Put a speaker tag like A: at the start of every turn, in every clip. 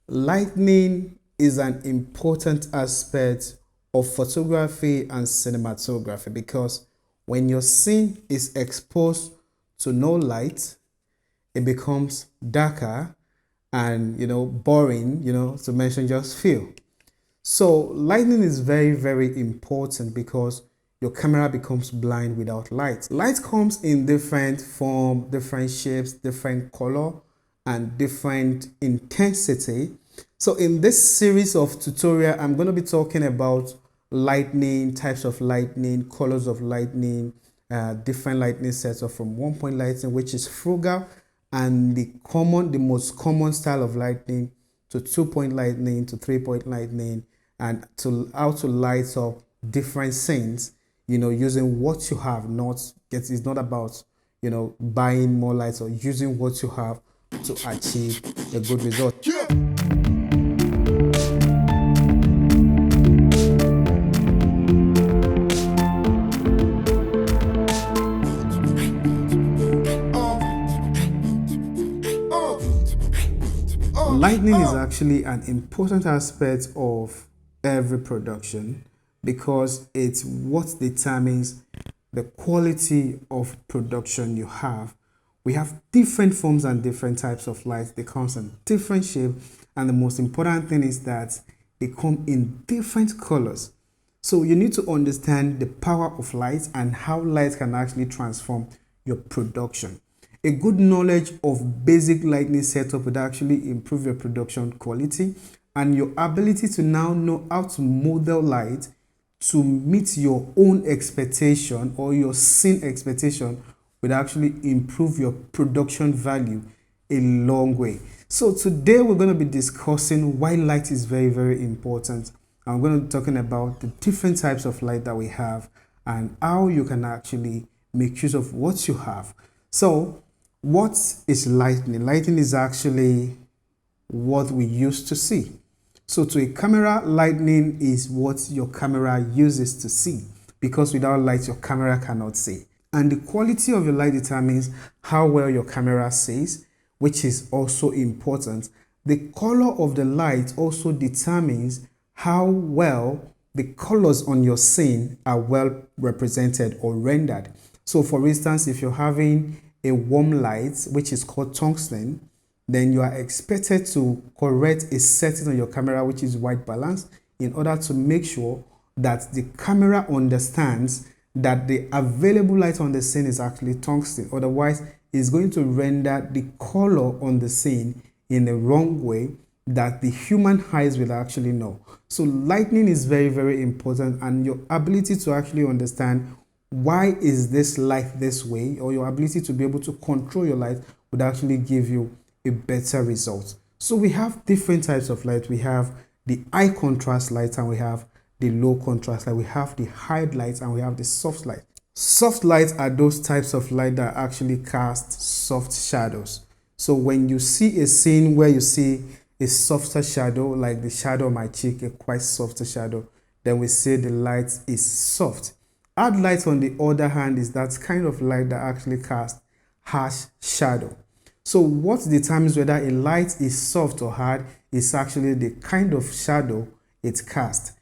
A: Lighting is an important aspect of photography and cinematography because when your scene is exposed to no light, it becomes darker and boring, to mention just few. So lighting is very, very important because your camera becomes blind without light. Light comes in different form, different shapes, different color, and different intensity. So in this series of tutorial, I'm going to be talking about lighting, types of lighting, colors of lighting, different lighting setup from 1-point lighting, which is frugal, and the most common style of lighting, to 2-point lighting, to 3-point lighting, and to how to light up different scenes, using what you have. It's not about buying more lights, or using what you have to achieve a good result. Lighting is actually an important aspect of every production because it's what determines the quality of production you have. We have different forms and different types of lights. They come in different shapes, and the most important thing is that they come in different colors. So you need to understand the power of light and how light can actually transform your production. A good knowledge of basic lighting setup would actually improve your production quality, and your ability to now know how to model light to meet your own expectation or your scene expectation would actually improve your production value a long way. So today we're going to be discussing why light is very, very important. I'm going to be talking about the different types of light that we have and how you can actually make use of what you have. So what is lighting? Lighting is actually what we used to see. So to a camera, lighting is what your camera uses to see, because without light, your camera cannot see. And the quality of your light determines how well your camera sees, which is also important. The color of the light also determines how well the colors on your scene are well represented or rendered. So for instance, if you're having a warm light, which is called tungsten, then you are expected to correct a setting on your camera, which is white balance, in order to make sure that the camera understands that the available light on the scene is actually tungsten. Otherwise, it's going to render the color on the scene in a wrong way that the human eyes will actually know. So lighting is very, very important, and your ability to actually understand why is this light this way, or your ability to be able to control your light, would actually give you a better result. So we have different types of light. We have the high contrast light, and we have the low contrast light. We have the hard light, and we have the soft light. Soft lights are those types of light that actually cast soft shadows. So when you see a scene where you see a softer shadow, like the shadow on my cheek, a quite softer shadow, then we say the light is soft. Hard light, on the other hand, is that kind of light that actually casts harsh shadow. So what determines whether a light is soft or hard is actually the kind of shadow it casts.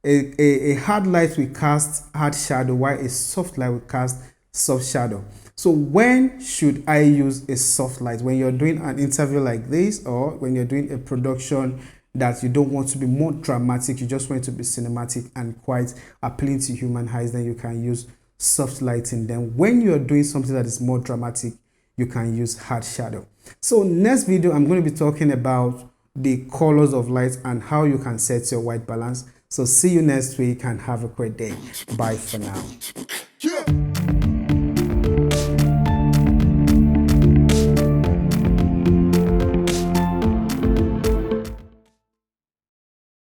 A: A hard light will cast hard shadow, while a soft light will cast soft shadow. So when should I use a soft light? When you're doing an interview like this, or when you're doing a production that you don't want to be more dramatic, you just want it to be cinematic and quite appealing to human eyes, then you can use soft lighting. Then when you're doing something that is more dramatic, you can use hard shadow. So next video, I'm going to be talking about the colors of light and how you can set your white balance. So see you next week, and have a great day. Bye for now.